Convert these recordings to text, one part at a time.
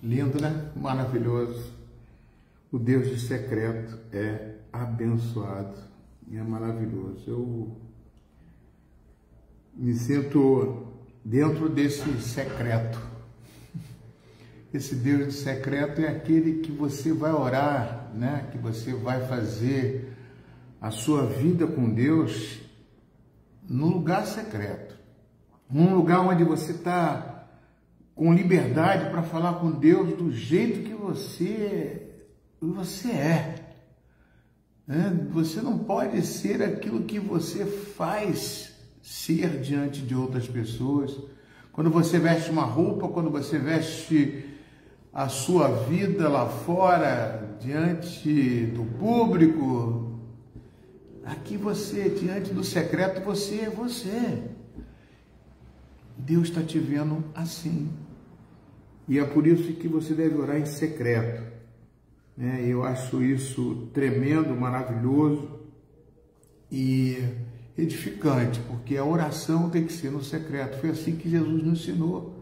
Lindo, né? Maravilhoso. O Deus de secreto é abençoado e é maravilhoso. Eu me sinto dentro desse secreto. Esse Deus de secreto é aquele que você vai orar, né? Que você vai fazer a sua vida com Deus no lugar secreto. Num lugar onde você está com liberdade para falar com Deus do jeito que você é. Você não pode ser aquilo que você faz ser diante de outras pessoas. Quando você veste uma roupa, quando você veste a sua vida lá fora, diante do público, aqui você, diante do secreto, você é você. Deus está te vendo assim. E é por isso que você deve orar em secreto. Eu acho isso tremendo, maravilhoso e edificante, porque a oração tem que ser no secreto. Foi assim que Jesus nos ensinou.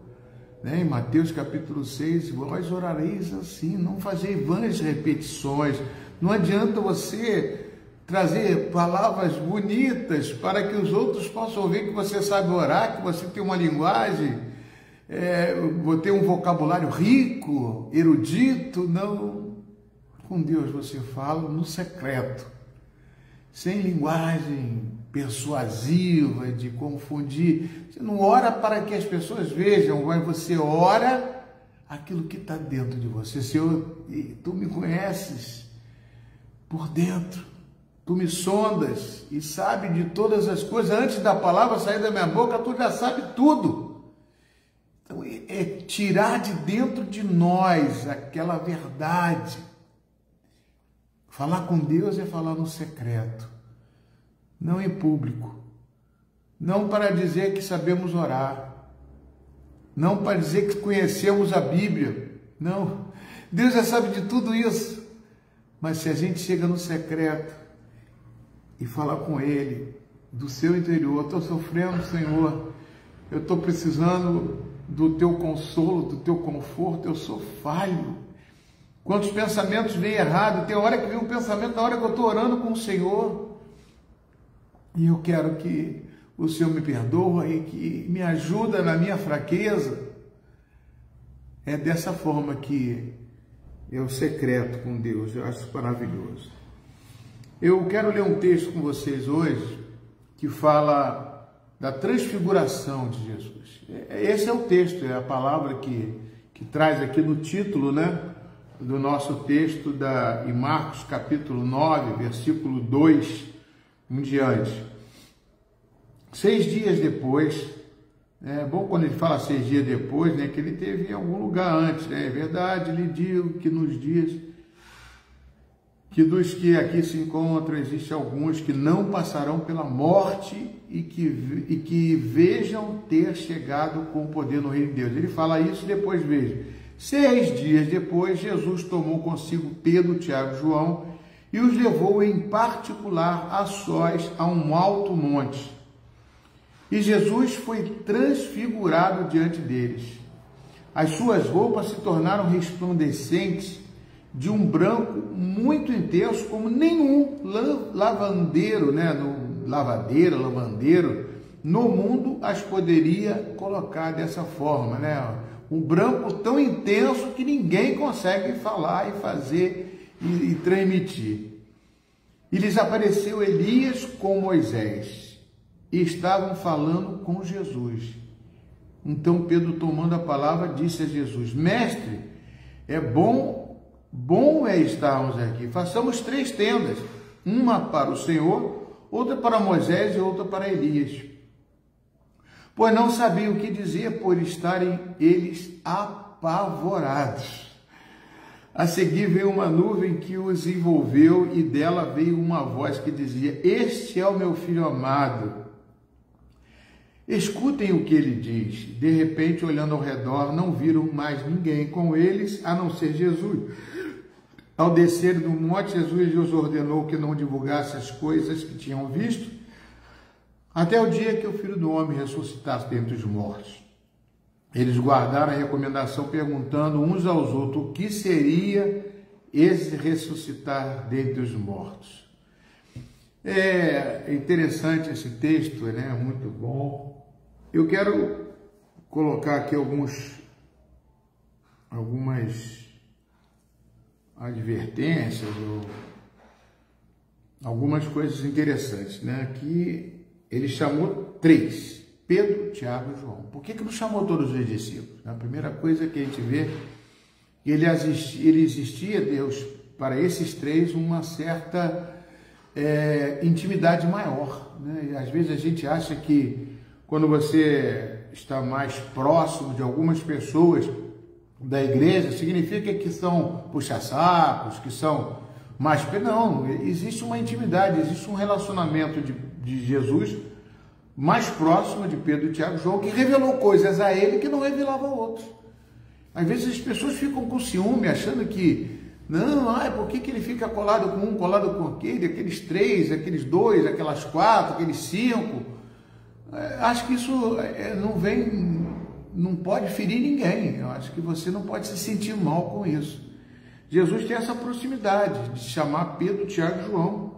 Em Mateus capítulo 6, vós orareis assim, não fazei vãs repetições. Não adianta você trazer palavras bonitas para que os outros possam ver que você sabe orar, que você tem uma linguagem, ter um vocabulário rico, erudito. Não, com Deus você fala no secreto, sem linguagem persuasiva de confundir. Você não ora para que as pessoas vejam, mas você ora aquilo que está dentro de você. Senhor, tu me conheces por dentro. Tu me sondas e sabe de todas as coisas. Antes da palavra sair da minha boca, tu já sabe tudo. Então, é tirar de dentro de nós aquela verdade. Falar com Deus é falar no secreto, não em público. Não para dizer que sabemos orar. Não para dizer que conhecemos a Bíblia. Não. Deus já sabe de tudo isso. Mas se a gente chega no secreto e falar com Ele do seu interior, estou sofrendo, Senhor, eu estou precisando do Teu consolo, do Teu conforto, eu sou falho. Quantos pensamentos vêm errado? Tem hora que vem um pensamento na hora que eu estou orando com o Senhor e eu quero que o Senhor me perdoe e que me ajuda na minha fraqueza. É dessa forma que é o secreto com Deus. Eu acho maravilhoso. Eu quero ler um texto com vocês hoje que fala da transfiguração de Jesus. Esse é o texto, é a palavra que traz aqui no título, do nosso texto em Marcos capítulo 9, versículo 2 em diante. 6 dias depois, é bom quando ele fala 6 dias depois, que ele teve em algum lugar antes, É verdade, lhe digo que nos dias que dos que aqui se encontram, existem alguns que não passarão pela morte e que vejam ter chegado com poder no reino de Deus. Ele fala isso, depois veja. 6 dias depois, Jesus tomou consigo Pedro, Tiago e João e os levou em particular a sós a um alto monte. E Jesus foi transfigurado diante deles. As suas roupas se tornaram resplandecentes de um branco muito intenso, como nenhum lavandeiro, lavandeiro no mundo as poderia colocar dessa forma, Um branco tão intenso que ninguém consegue falar e fazer e transmitir. E lhes apareceu Elias com Moisés e estavam falando com Jesus. Então Pedro, tomando a palavra, disse a Jesus: Mestre, é bom é estarmos aqui. Façamos 3 tendas, uma para o Senhor, outra para Moisés e outra para Elias. Pois não sabiam o que dizer, por estarem eles apavorados. A seguir veio uma nuvem que os envolveu e dela veio uma voz que dizia: Este é o meu filho amado. Escutem o que ele diz. De repente, olhando ao redor, não viram mais ninguém com eles, a não ser Jesus. Ao descer do monte, Jesus lhes ordenou que não divulgasse as coisas que tinham visto, até o dia que o Filho do Homem ressuscitasse dentre os mortos. eles guardaram a recomendação perguntando uns aos outros o que seria esse ressuscitar dentre os mortos. É interessante esse texto, né? Muito bom. Eu quero colocar aqui algumas advertências, ou algumas coisas interessantes, né? Que ele chamou 3, Pedro, Tiago e João. Por que não chamou todos os discípulos? A primeira coisa que a gente vê, ele existia, Deus, para esses 3, uma certa intimidade maior, né? E às vezes a gente acha que quando você está mais próximo de algumas pessoas da igreja, significa que são puxa-sacos, que são mais... Não, existe uma intimidade, existe um relacionamento de Jesus mais próximo de Pedro, Tiago e João, que revelou coisas a ele que não revelava a outros. Às vezes as pessoas ficam com ciúme, achando que não, por que ele fica colado com um, colado com aqueles 3, aqueles 2, aquelas 4, aqueles 5? Acho que isso não pode ferir ninguém. Eu acho que você não pode se sentir mal com isso. Jesus tem essa proximidade de chamar Pedro, Tiago e João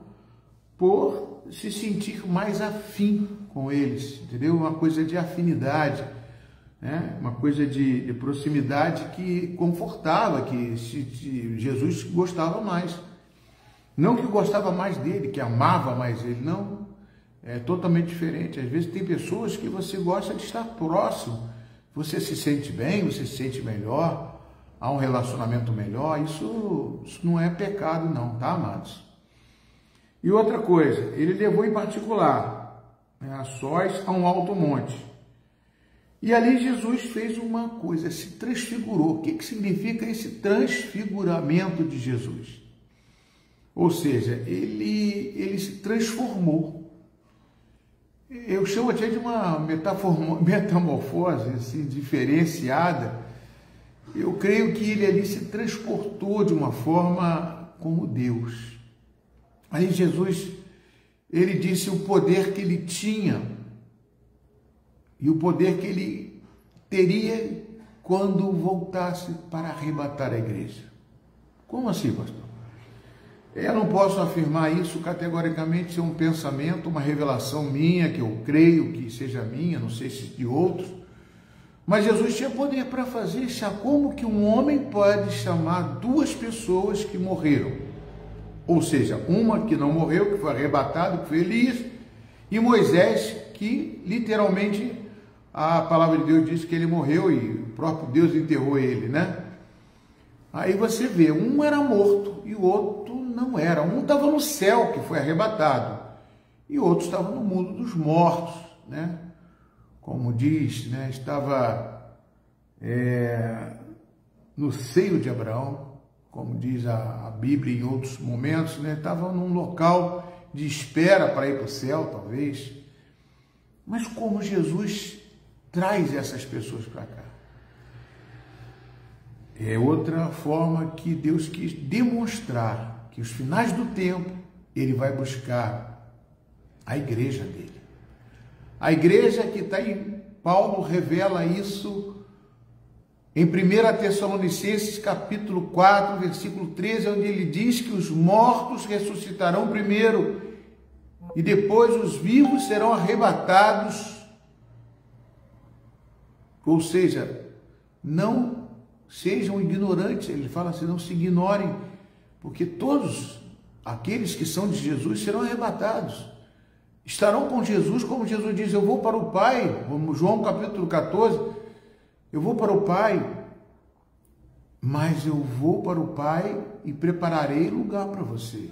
por se sentir mais afim com eles, entendeu? Uma coisa de afinidade, né? Uma coisa de proximidade que confortava, que Jesus gostava mais. Não que gostava mais dele, que amava mais ele, não. É totalmente diferente. Às vezes tem pessoas que você gosta de estar próximo, você se sente bem, você se sente melhor, há um relacionamento melhor. Isso não é pecado não, tá, amados? E outra coisa, ele levou em particular, né, a sós, a um alto monte. E ali Jesus fez uma coisa, se transfigurou. O que significa esse transfiguramento de Jesus? Ou seja, ele se transformou. Eu chamo até de uma metamorfose assim, diferenciada. Eu creio que ele ali se transportou de uma forma como Deus. Aí Jesus, ele disse o poder que ele tinha e o poder que ele teria quando voltasse para arrebatar a igreja. Como assim, pastor? Eu não posso afirmar isso categoricamente, ser um pensamento, uma revelação minha, que eu creio que seja minha, não sei se de outros, mas Jesus tinha poder para fazer. Como que um homem pode chamar 2 pessoas que morreram? Ou seja, uma que não morreu, que foi arrebatado, que foi Elias, e Moisés, que literalmente a palavra de Deus diz que ele morreu e o próprio Deus enterrou ele, né? Aí você vê, um era morto e o outro não era. Um estava no céu, que foi arrebatado, e o outro estava no mundo dos mortos, né? Como diz, né? Estava no seio de Abraão, como diz a Bíblia em outros momentos, né? Estava num local de espera para ir para o céu, talvez. Mas como Jesus traz essas pessoas para cá? É outra forma que Deus quis demonstrar que os finais do tempo ele vai buscar a igreja dele. A igreja que está em Paulo revela isso em 1 Tessalonicenses capítulo 4, versículo 13, onde ele diz que os mortos ressuscitarão primeiro e depois os vivos serão arrebatados. Ou seja, não sejam ignorantes, ele fala assim, não se ignorem, porque todos aqueles que são de Jesus serão arrebatados, estarão com Jesus, como Jesus diz, eu vou para o Pai, como João capítulo 14, eu vou para o Pai, mas eu vou para o Pai e prepararei lugar para vocês.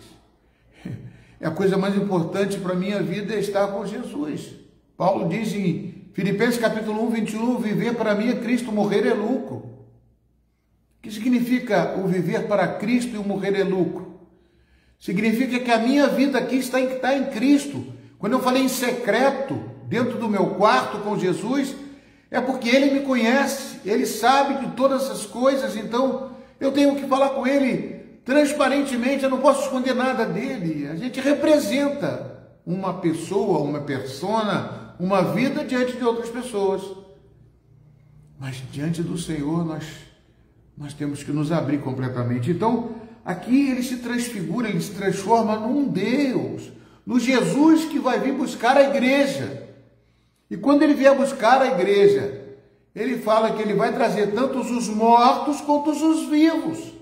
A coisa mais importante para a minha vida é estar com Jesus. Paulo diz em Filipenses capítulo 1, 21, viver para mim é Cristo, morrer é lucro. O que significa o viver para Cristo e o morrer é lucro? Significa que a minha vida aqui está em Cristo. Quando eu falei em secreto, dentro do meu quarto com Jesus, é porque Ele me conhece, Ele sabe de todas as coisas, então eu tenho que falar com Ele transparentemente, eu não posso esconder nada dele. A gente representa uma pessoa, uma persona, uma vida diante de outras pessoas. Mas diante do Senhor nós temos que nos abrir completamente. Então, aqui ele se transfigura, ele se transforma num Deus, no Jesus que vai vir buscar a igreja. E quando ele vier buscar a igreja, ele fala que ele vai trazer tanto os mortos quanto os vivos.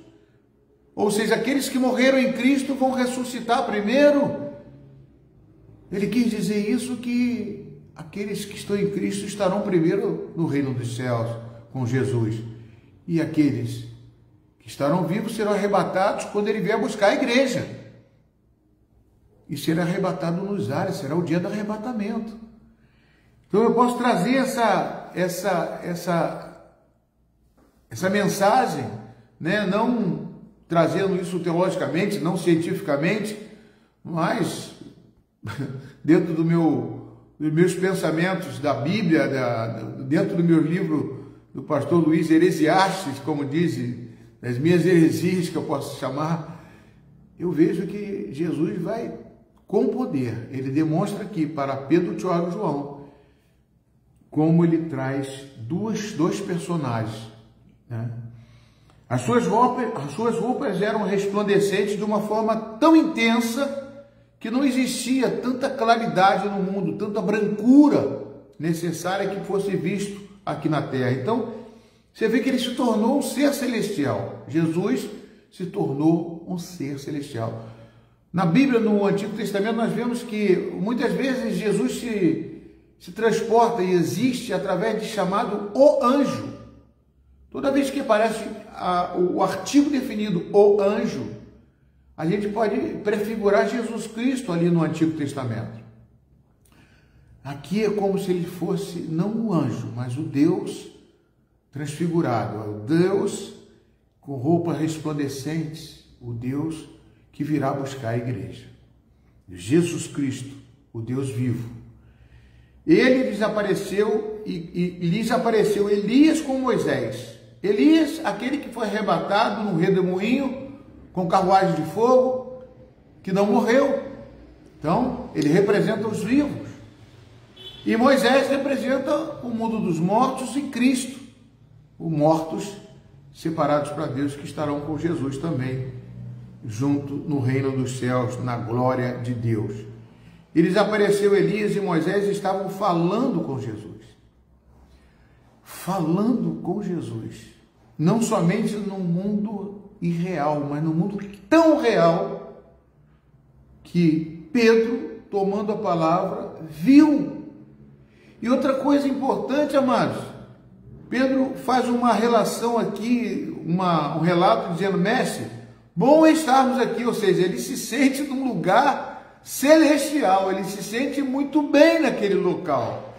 Ou seja, aqueles que morreram em Cristo vão ressuscitar primeiro. Ele quis dizer isso, que aqueles que estão em Cristo estarão primeiro no reino dos céus com Jesus. E aqueles que estarão vivos serão arrebatados quando ele vier buscar a igreja. E será arrebatado nos ares, será o dia do arrebatamento. Então eu posso trazer essa mensagem, né? Não trazendo isso teologicamente, não cientificamente, mas dentro dos meus pensamentos da Bíblia, dentro do meu livro do pastor Luiz Heresiastes, como dizem, das minhas heresias que eu posso chamar, eu vejo que Jesus vai com poder. Ele demonstra aqui para Pedro, Tiago e João como ele traz dois personagens, né? As suas roupas eram resplandecentes de uma forma tão intensa que não existia tanta claridade no mundo, tanta brancura necessária que fosse visto aqui na terra. Então, você vê que ele se tornou um ser celestial. Jesus se tornou um ser celestial. Na Bíblia, no Antigo Testamento, nós vemos que muitas vezes Jesus se transporta e existe através de chamado o anjo. Toda vez que aparece o artigo definido, o anjo, a gente pode prefigurar Jesus Cristo ali no Antigo Testamento. Aqui é como se ele fosse não o anjo, mas o Deus transfigurado, o Deus com roupas resplandecentes, o Deus que virá buscar a igreja. Jesus Cristo, o Deus vivo. Ele desapareceu e lhes apareceu Elias com Moisés. Elias, aquele que foi arrebatado num redemoinho com carruagem de fogo, que não morreu. Então, ele representa os vivos. E Moisés representa o mundo dos mortos e Cristo, os mortos separados para Deus, que estarão com Jesus também, junto no reino dos céus, na glória de Deus. E lhes apareceu Elias e Moisés estavam falando com Jesus. Falando com Jesus. Não somente no mundo irreal, mas no mundo tão real que Pedro, tomando a palavra, viu. E outra coisa importante, amados, Pedro faz uma relação aqui, um relato dizendo: mestre, bom estarmos aqui. Ou seja, ele se sente num lugar celestial, ele se sente muito bem naquele local.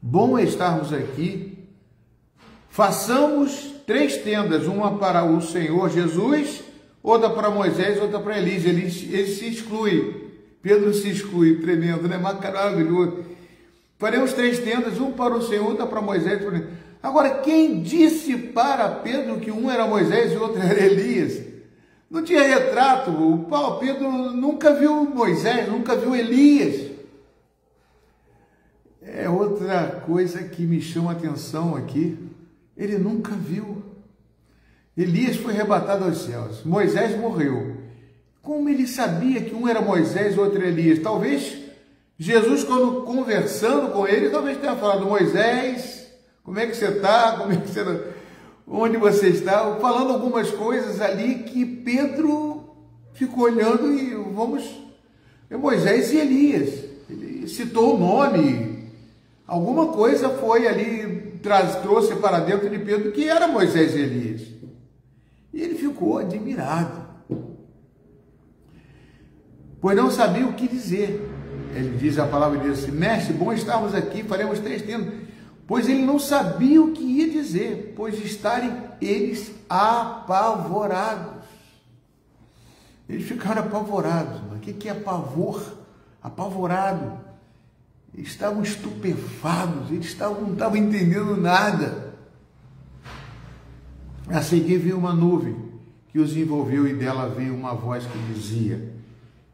Bom estarmos aqui. Façamos 3 tendas, uma para o Senhor Jesus, outra para Moisés, outra para Elias. Ele se exclui. Pedro se exclui, tremendo, né? Maravilhoso. Faremos 3 tendas, uma para o Senhor, outra para Moisés. Agora, quem disse para Pedro que um era Moisés e outro era Elias? Não tinha retrato. O Pedro nunca viu Moisés, nunca viu Elias. É outra coisa que me chama a atenção aqui. Ele nunca viu. Elias foi arrebatado aos céus. Moisés morreu. Como ele sabia que um era Moisés e outro era Elias? Talvez Jesus, quando conversando com ele, talvez tenha falado: Moisés, como é que você está? Onde você está? Falando algumas coisas ali que Pedro ficou olhando e é Moisés e Elias. Ele citou o nome. Alguma coisa foi ali, trouxe para dentro de Pedro que era Moisés e Elias. E ele ficou admirado, pois não sabia o que dizer. Ele diz, a palavra diz assim: mestre, bom estarmos aqui, faremos 3 tendas. Pois ele não sabia o que ia dizer, pois estarem eles apavorados. Eles ficaram apavorados. O que é pavor? Apavorado. Eles estavam estupefados, eles não estavam entendendo nada. A seguir veio uma nuvem que os envolveu, e dela veio uma voz que dizia: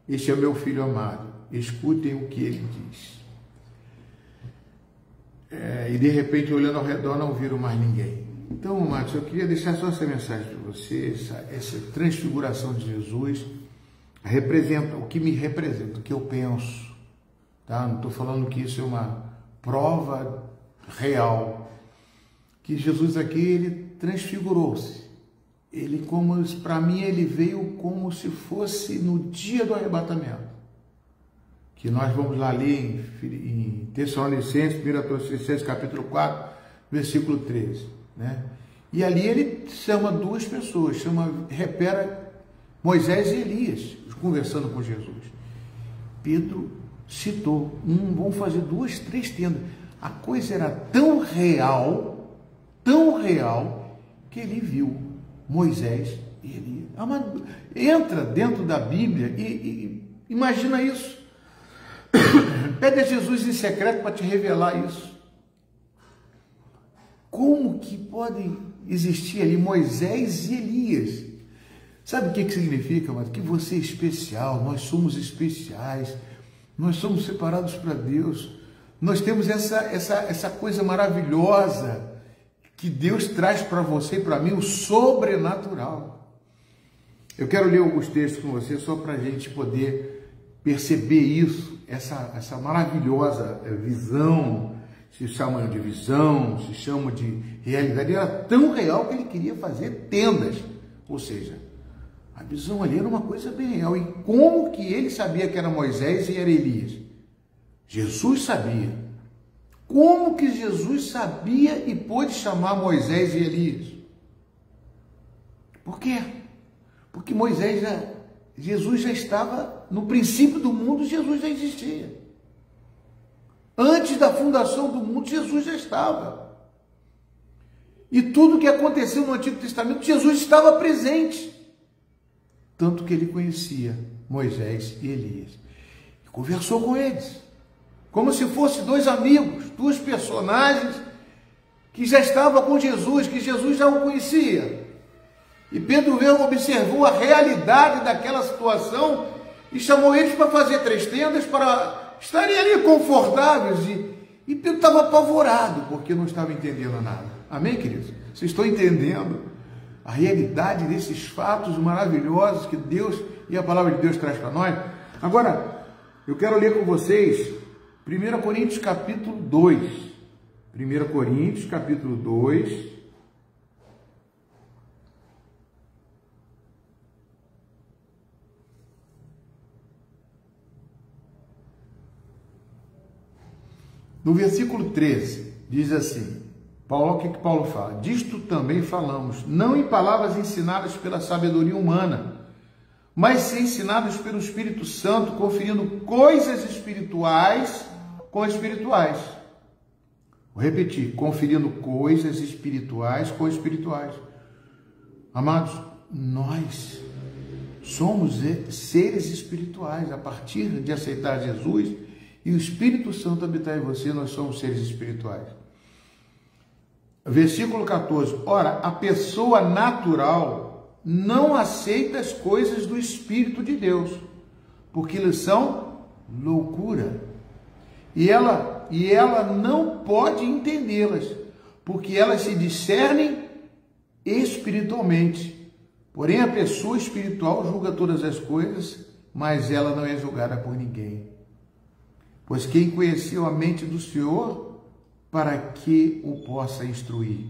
este é o meu filho amado, escutem o que ele diz. e de repente, olhando ao redor, não viram mais ninguém. Então, amados, eu queria deixar só essa mensagem para você. Essa transfiguração de Jesus representa o que me representa, o que eu penso. Tá? Não estou falando que isso é uma prova real. Que Jesus aqui, ele transfigurou-se. Ele, como para mim, ele veio como se fosse no dia do arrebatamento. Que nós vamos lá ler em Tessalonicenses, 1 Tessalonicenses capítulo 4, versículo 13. Né? E ali ele chama duas pessoas, repara Moisés e Elias, conversando com Jesus. Pedro citou, vamos fazer 2, 3 tendas. A coisa era tão real, que ele viu Moisés e Elias. Entra dentro da Bíblia e imagina isso. Pede a Jesus em secreto para te revelar isso. Como que podem existir ali Moisés e Elias? Sabe o que significa, mano? Que você é especial, nós somos especiais, nós somos separados para Deus, nós temos essa coisa maravilhosa que Deus traz para você e para mim, o sobrenatural. Eu quero ler alguns textos com você só para a gente poder perceber isso, essa maravilhosa visão. Se chamam de visão, se chamam de realidade. Era tão real que ele queria fazer tendas. Ou seja, a visão ali era uma coisa bem real. E como que ele sabia que era Moisés e era Elias? Jesus sabia. Como que Jesus sabia e pôde chamar Moisés e Elias? Por quê? Porque Jesus já estava, no princípio do mundo, Jesus já existia. Antes da fundação do mundo, Jesus já estava. E tudo que aconteceu no Antigo Testamento, Jesus estava presente. Tanto que ele conhecia Moisés e Elias. E conversou com eles. Como se fossem 2 amigos, 2 personagens que já estavam com Jesus, que Jesus já o conhecia. E Pedro observou a realidade daquela situação e chamou eles para fazer 3 tendas, para estarem ali confortáveis, e Pedro estava apavorado, porque não estava entendendo nada. Amém, queridos? Vocês estão entendendo a realidade desses fatos maravilhosos que Deus e a palavra de Deus traz para nós? Agora, eu quero ler com vocês 1 Coríntios capítulo 2. 1 Coríntios capítulo 2. No versículo 13, diz assim, o que Paulo fala? Disto também falamos, não em palavras ensinadas pela sabedoria humana, mas ensinadas pelo Espírito Santo, conferindo coisas espirituais com espirituais. Vou repetir, conferindo coisas espirituais com espirituais. Amados, nós somos seres espirituais a partir de aceitar Jesus e o Espírito Santo habitar em você. Nós somos seres espirituais. Versículo 14. Ora, a pessoa natural não aceita as coisas do Espírito de Deus, porque eles são loucura. E ela não pode entendê-las, porque elas se discernem espiritualmente. Porém, a pessoa espiritual julga todas as coisas, mas ela não é julgada por ninguém. Pois quem conheceu a mente do Senhor, para que o possa instruir?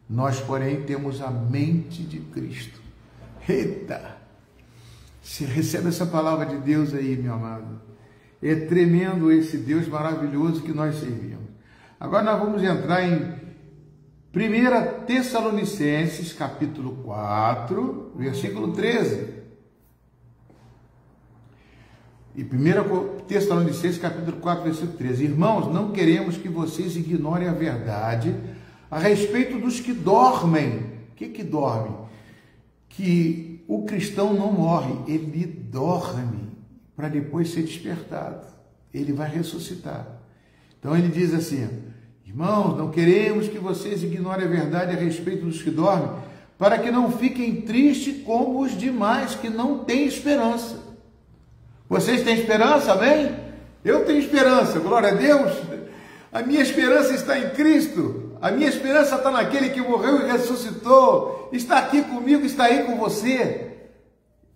Nós, porém, temos a mente de Cristo. Eita! Você recebe essa palavra de Deus aí, meu amado. É tremendo esse Deus maravilhoso que nós servimos. Agora nós vamos entrar em 1 Tessalonicenses, capítulo 4, versículo 13. E 1 Tessalonicenses, capítulo 4, versículo 13. Irmãos, não queremos que vocês ignorem a verdade a respeito dos que dormem. O que dorme? Que o cristão não morre, ele dorme para depois ser despertado. Ele vai ressuscitar. Então ele diz assim, irmãos, não queremos que vocês ignorem a verdade a respeito dos que dormem, para que não fiquem tristes como os demais que não têm esperança. Vocês têm esperança, amém? Eu tenho esperança, glória a Deus. A minha esperança está em Cristo. A minha esperança está naquele que morreu e ressuscitou. Está aqui comigo, está aí com você.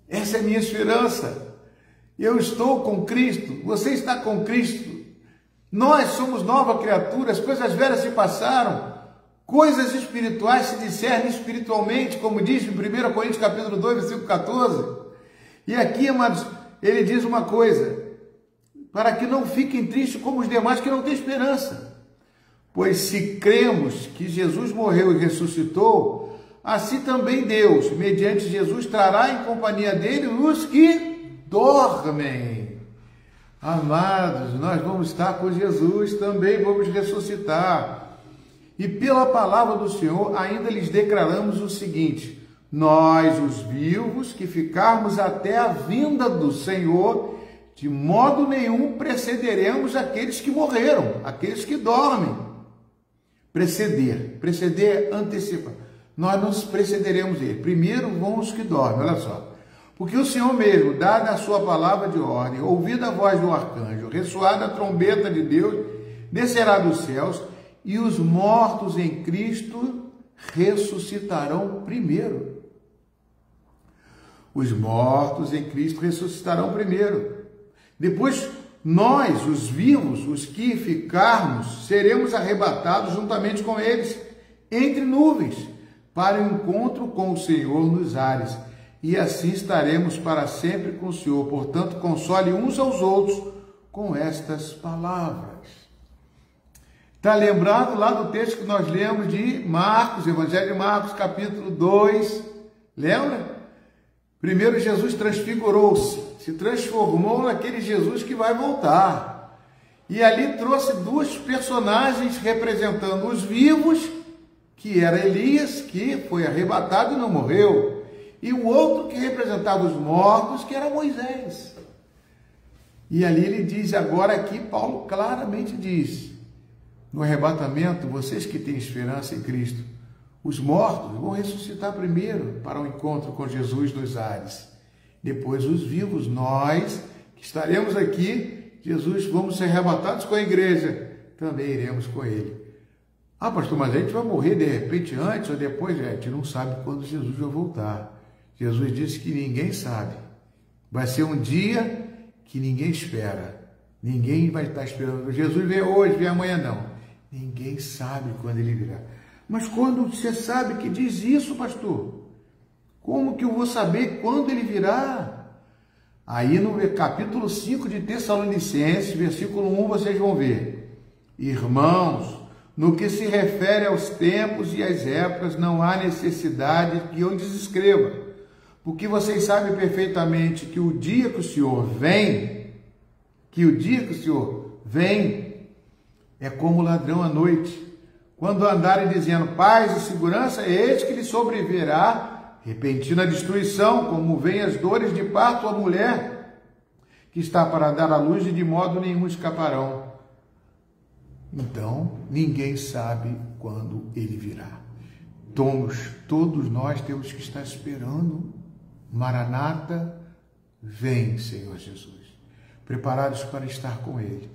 Essa é a minha esperança. Eu estou com Cristo. Você está com Cristo. Nós somos nova criatura. As coisas velhas se passaram. Coisas espirituais se discernem espiritualmente, como diz em 1 Coríntios capítulo 2, versículo 14. E aqui, amados, ele diz uma coisa: para que não fiquem tristes como os demais que não têm esperança. Pois se cremos que Jesus morreu e ressuscitou, assim também Deus, mediante Jesus, trará em companhia dele os que dormem. Amados, nós vamos estar com Jesus, também vamos ressuscitar. E pela palavra do Senhor ainda lhes declaramos o seguinte: nós, os vivos, que ficarmos até a vinda do Senhor, de modo nenhum precederemos aqueles que morreram, aqueles que dormem. Preceder, antecipar. Nós não precederemos ele. Primeiro vão os que dormem, olha só. Porque o Senhor mesmo, dada a sua palavra de ordem, ouvida a voz do arcanjo, ressoada a trombeta de Deus, descerá dos céus, e os mortos em Cristo ressuscitarão primeiro. Os mortos em Cristo ressuscitarão primeiro. Depois, nós, os vivos, os que ficarmos, seremos arrebatados juntamente com eles, entre nuvens, para o encontro com o Senhor nos ares. E assim estaremos para sempre com o Senhor. Portanto, console uns aos outros com estas palavras. Está lembrado lá do texto que nós lemos de Marcos, Evangelho de Marcos, capítulo 2. Lembra? Primeiro Jesus transfigurou-se, se transformou naquele Jesus que vai voltar. E ali trouxe duas personagens representando os vivos, que era Elias, que foi arrebatado e não morreu. E o outro que representava os mortos, que era Moisés. E ali ele diz, agora aqui Paulo claramente diz, no arrebatamento, vocês que têm esperança em Cristo, os mortos vão ressuscitar primeiro para o encontro com Jesus nos ares. Depois os vivos, nós que estaremos aqui, Jesus, vamos ser arrebatados com a igreja, também iremos com ele. Ah, pastor, mas a gente vai morrer de repente antes ou depois? A gente não sabe quando Jesus vai voltar. Jesus disse que ninguém sabe. Vai ser um dia que ninguém espera. Ninguém vai estar esperando. Jesus vem hoje, vem amanhã, não. Ninguém sabe quando ele virá. Mas quando você sabe que diz isso, pastor? Como que eu vou saber quando ele virá? Aí no capítulo 5 de Tessalonicenses, versículo 1, vocês vão ver. Irmãos, no que se refere aos tempos e às épocas, não há necessidade que eu lhes escreva, porque vocês sabem perfeitamente que o dia que o Senhor vem, é como ladrão à noite. Quando andarem dizendo paz e segurança, eis que lhe sobrevirá repentina destruição, como vem as dores de parto à mulher que está para dar à luz e de modo nenhum escaparão. Então, ninguém sabe quando ele virá. Todos nós temos que estar esperando. Maranata, vem, Senhor Jesus. Preparados para estar com ele.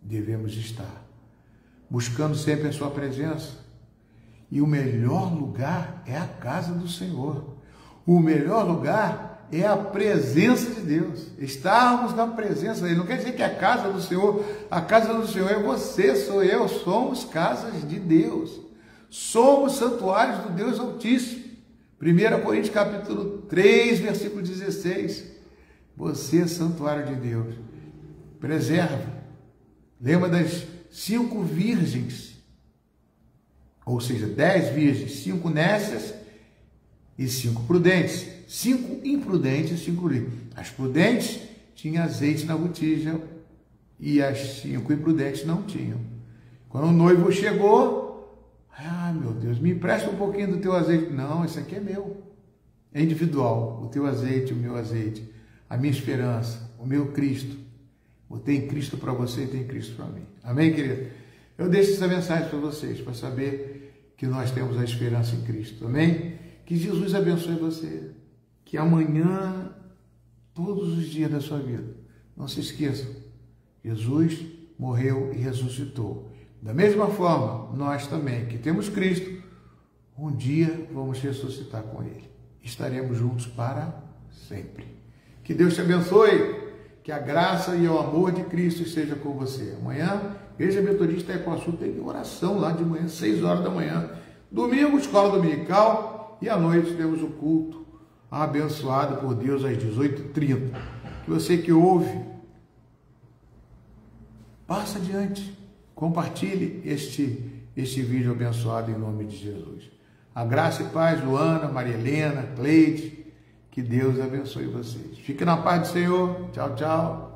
Devemos estar. Buscando sempre a sua presença. E o melhor lugar é a casa do Senhor. O melhor lugar é a presença de Deus. Estarmos na presença dele. Não quer dizer que a casa do Senhor é você, sou eu, somos casas de Deus. Somos santuários do Deus Altíssimo. 1 Coríntios capítulo 3, versículo 16. Você é santuário de Deus. Preserva. Lembra das 5 virgens, ou seja, 10 virgens, 5 nécias e 5 prudentes. 5 imprudentes e 5 prudentes. As prudentes tinham azeite na botija e as 5 imprudentes não tinham. Quando o noivo chegou, meu Deus, me empresta um pouquinho do teu azeite. Não, esse aqui é meu. É individual, o teu azeite, o meu azeite, a minha esperança, o meu Cristo. Eu tenho Cristo para você e tem Cristo para mim. Amém, querido? Eu deixo essa mensagem para vocês, para saber que nós temos a esperança em Cristo. Amém? Que Jesus abençoe você. Que amanhã, todos os dias da sua vida, não se esqueçam, Jesus morreu e ressuscitou. Da mesma forma, nós também, que temos Cristo, um dia vamos ressuscitar com Ele. Estaremos juntos para sempre. Que Deus te abençoe, que a graça e o amor de Cristo esteja com você. Amanhã, Igreja Metodista Ipuaçu tem oração lá de manhã, 6 horas da manhã. Domingo, escola dominical, e à noite temos o culto abençoado por Deus às 18h30. Que você que ouve, passa adiante, compartilhe este vídeo abençoado em nome de Jesus. A graça e paz, Luana, Maria Helena, Cleide, que Deus abençoe vocês. Fique na paz do Senhor. Tchau, tchau.